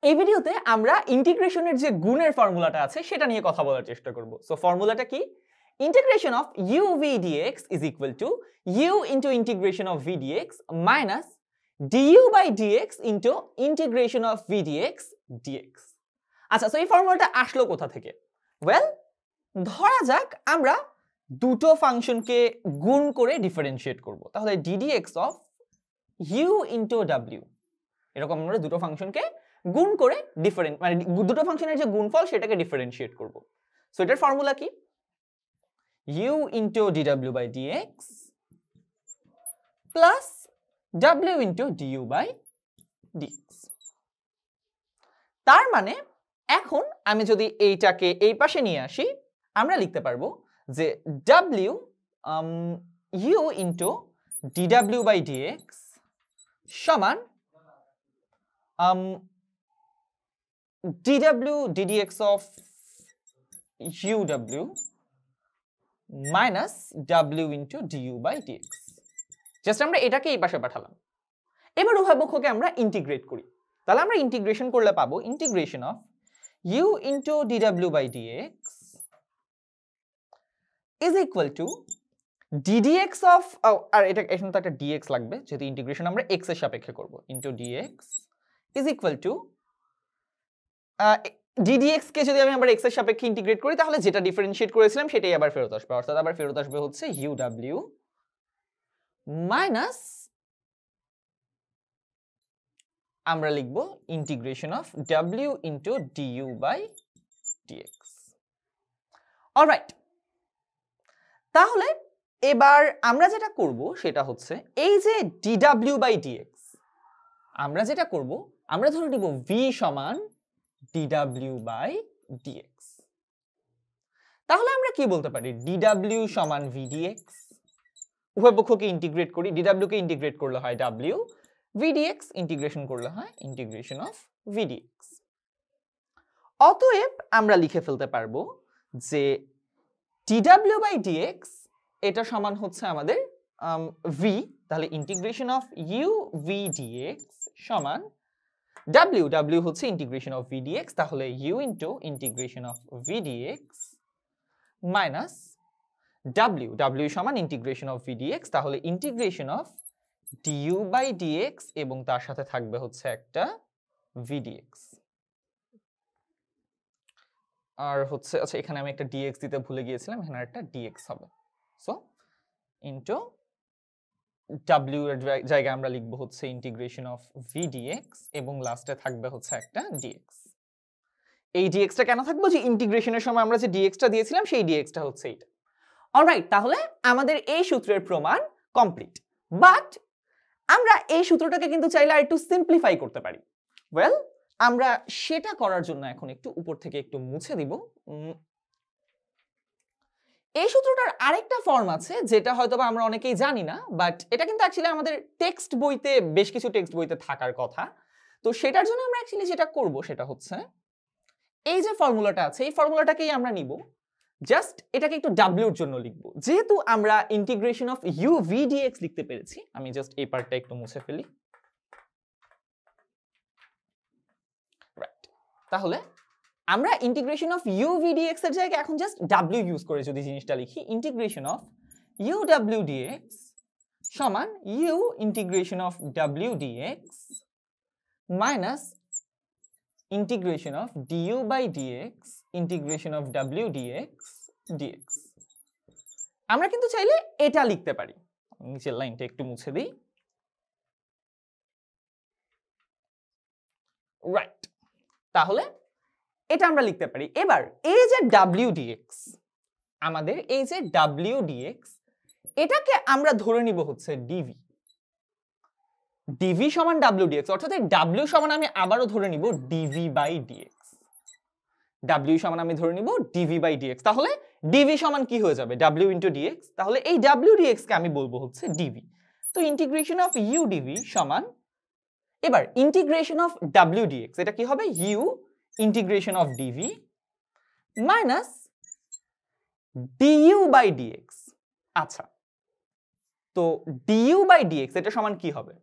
এই ভিডিওতে আমরা ইন্টিগ্রেশনের যে গুণের ফর্মুলাটা আছে সেটা নিয়ে কথা বলার চেষ্টা করব। সো ফর্মুলাটা কি? Integration of u v dx is equal to u into integration of v dx minus du by dx into integration of v dx dx। আচ্ছা, সো এই ফর্মুলাটা আসলো কোথা থেকে? ওয়েল, ধরা যাক আমরা দুটো ফাংশনকে গুণ করে ডিফারেন্সিয়েট করব। তাহলে ddx of u into w, এরকম আমরা দুটো ফাংশনকে গুণ করে মানে দুটো ফাংশনের যে গুণফল সেটাকে ডিফারেন্সিয়েট করব। সো এটার ফর্মুলা কি? u into dw by dx plus w into du by dx। তার মানে এখন আমি যদি এইটাকে এই পাশে নিয়ে আসি, আমরা লিখতে পারবো যে w u into dw by dx সমান dw ddx of uw minus w into du by dx। Just আমরা এটাকে এই পাশে পাঠালাম। এবার উভয় পক্ষকে আমরা ইন্টিগ্রেট করি। তাহলে আমরা ইন্টিগ্রেশন করলে পাবো integration of u into dw by dx is equal to ddx of আর এটা এখানে তো একটা dx লাগবে যেহেতু ইন্টিগ্রেশন আমরা x এর সাপেক্ষে করব, into dx is equal to ddx কে যদি আমি আবার x এর সাপেক্ষে ইন্টিগ্রেট করি তাহলে যেটা ডিফারেন্সিয়েট করেছিলাম সেটাই আবার ফেরত আসবে, অর্থাৎ আবার ফেরত আসবে হচ্ছে uw মাইনাস আমরা লিখব integration of w into du by dx। Alright, তাহলে এবার আমরা যেটা করব সেটা হচ্ছে এই যে dw by dx আমরা যেটা করব, আমরা ধরে নিব v সমান dw by dx। তাহলে আমরা কি বলতে পারি? dw সমান v dx, উভয় পক্ষকে ইন্টিগ্রেট করি, dw কে ইন্টিগ্রেট করলে হয় w, v dx ইন্টিগ্রেশন করলে হয় ইন্টিগ্রেশন অফ v dx। অতএব আমরা লিখে ফেলতে পারবো যে dw by dx এটা সমান হচ্ছে আমাদের v, তাহলে integration of u v dx সমান w হচ্ছে ইন্টিগ্রেশন অফ v dx, তাহলে u into integration of v dx minus w সমান ইন্টিগ্রেশন অফ v dx, তাহলে integration of du by dx এবং তার সাথে থাকবে হচ্ছে একটা v dx। আর হচ্ছে আচ্ছা এখানে আমি একটা dx দিতে ভুলে গিয়েছিলাম, এখানে একটা dx হবে। সো ইনটু w এর জায়গায় আমরা লিখব হচ্ছে ইন্টিগ্রেশন অফ v dx এবং লাস্টে থাকবে হচ্ছে একটা dx। এই dx টা কেন থাকবে? যে ইন্টিগ্রেশনের সময় আমরা যে dx টা দিয়েছিলাম সেই dx টা হচ্ছে এটা। অলরাইট, তাহলে আমাদের এই সূত্রের প্রমাণ কমপ্লিট। বাট আমরা এই সূত্রটাকে কিন্তু চাইলে আর একটু সিম্পলিফাই করতে পারি। ওয়েল, আমরা সেটা করার জন্য এখন একটু উপর থেকে একটু মুছে দিব। এই সূত্রটার আরেকটা ফর্ম আছে যেটা হয়তো বা আমরা অনেকেই জানি না, বাট এটা কিন্তু অ্যাকচুয়ালি আমাদের টেক্সট বইতে, বেশ কিছু টেক্সট বইতে থাকার কথা। তো সেটার জন্য আমরা অ্যাকচুয়ালি যেটা করব সেটা হচ্ছে এই যে ফর্মুলাটা আছে এই ফর্মুলাটাকেই আমরা নিব, জাস্ট এটাকে একটু w এর জন্য লিখব। যেহেতু আমরা integration of u v dx লিখতে পেরেছি, আমি জাস্ট এই পার্টটা একটু মুছে ফেলি। রাইট, তাহলে আমরা integration of u v dx এর জায়গায় এখন জাস্ট w ইউজ করে যদি জিনিসটা লিখি, integration of u w dx সমান u integration of w dx minus integration of du by dx integration of w dx dx। আমরা কিন্তু চাইলে এটা লিখতে পারি। নিচের লাইনটা একটু মুছে দিই। রাইট, তাহলে এটা আমরা লিখতে পারি। এবার এই যে w dx, আমাদের এই যে w dx এটাকে আমরা ধরে নিব হচ্ছে dv। dv সমান w dx, অর্থাৎ এই w সমান আমি আবারও ধরে নিব dv by dx। w সমান আমি ধরে নিব dv by dx, তাহলে dv সমান কি হয়ে যাবে? w into dx, তাহলে এই w dx কে আমি বলবো হচ্ছে dv। তো ইন্টিগ্রেশন অফ u dv সমান, এবার ইন্টিগ্রেশন অফ w dx এটা কি হবে? u integration of dv minus du by dx। আচ্ছা, তো du by dx এটা সমান কি হবে?